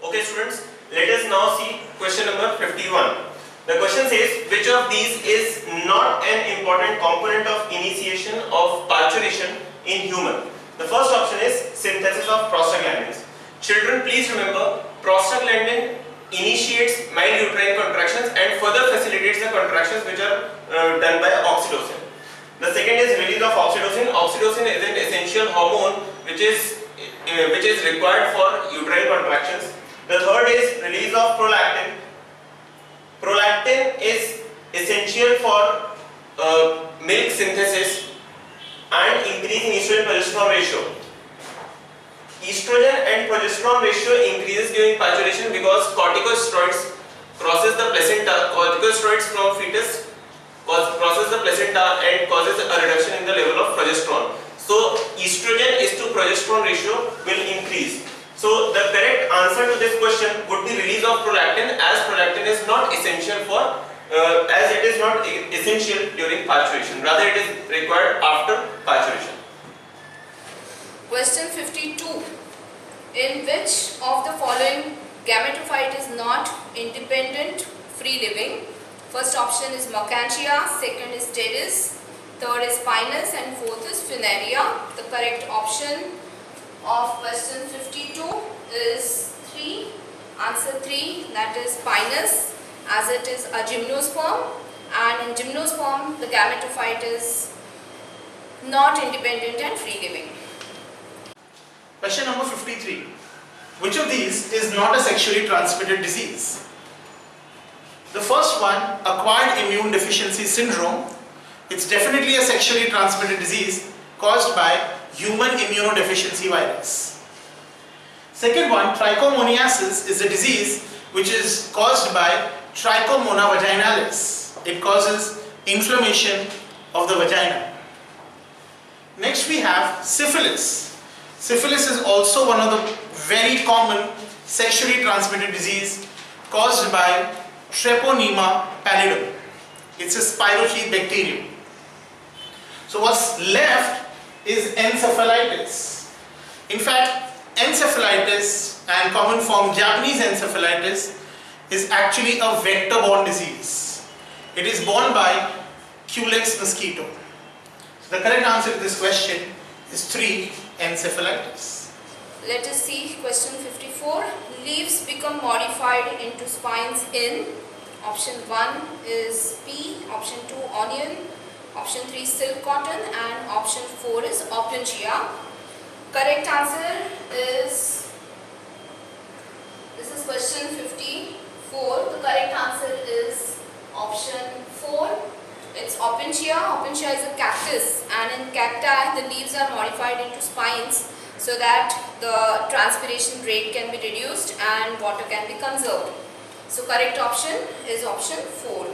Okay students, let us now see question number 51. The question says, which of these is not an important component of initiation of parturition in human? The first option is synthesis of prostaglandins. Children, please remember, prostaglandin initiates mild uterine contractions and further facilitates the contractions which are done by oxytocin. The second is release of oxytocin. Oxytocin is an essential hormone which is required for uterine contractions. The third is release of prolactin. Prolactin is essential for milk synthesis and increasing estrogen-progesterone ratio. Estrogen and progesterone ratio increases during parturition because corticosteroids crosses the placenta. Corticosteroids from fetus crosses the placenta and causes a reduction in the level of progesterone. So estrogen is to progesterone ratio will increase. So the correct answer to this question would be release of prolactin, as prolactin is not essential for during parturition. Rather, it is required after parturition. Question 52. In which of the following gametophyte is not independent, free living? First option is Mercantia, second is Pteris, third is Pinus, and fourth is Funaria. The correct option of question 52 is 3. Answer 3, that is Pinus, as it is a gymnosperm, and in gymnosperm the gametophyte is not independent and free living. Question number 53. Which of these is not a sexually transmitted disease? The first one, acquired immune deficiency syndrome. It's definitely a sexually transmitted disease caused by human immunodeficiency virus. Second one, trichomoniasis, is a disease which is caused by Trichomona vaginalis. It causes inflammation of the vagina. Next we have syphilis. Syphilis is also one of the very common sexually transmitted disease caused by Treponema pallidum. It's a spirochete bacterium. So what's left is encephalitis. In fact, encephalitis and common form Japanese encephalitis is actually a vector-borne disease. It is borne by Culex mosquito. So the correct answer to this question is 3, encephalitis. Let us see question 54. Leaves become modified into spines in option 1 is pea, option 2 onion, option 3 silk cotton, and option 4 is opuntia. Correct answer is, this is question 54. The correct answer is option 4. It's opuntia. Opuntia is a cactus, and in cacti the leaves are modified into spines so that the transpiration rate can be reduced and water can be conserved. So correct option is option 4.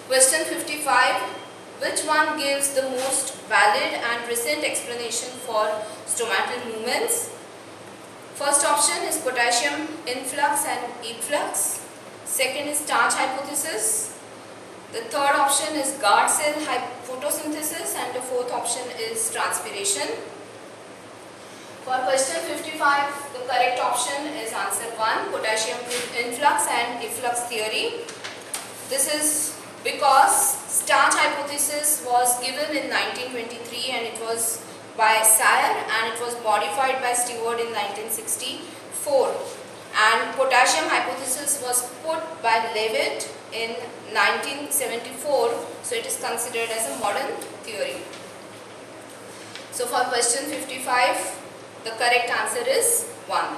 Question 55. Which one gives the most valid and recent explanation for stomatal movements? First option is potassium influx and efflux. Second is starch hypothesis. The third option is guard cell photosynthesis, and the fourth option is transpiration. For question 55, the correct option is answer 1, potassium influx and efflux theory. This is because starch hypothesis was given in 1923 and it was by Sayre, and it was modified by Stewart in 1964. And potassium hypothesis was put by Leavitt in 1974, so it is considered as a modern theory. So for question 55, the correct answer is 1.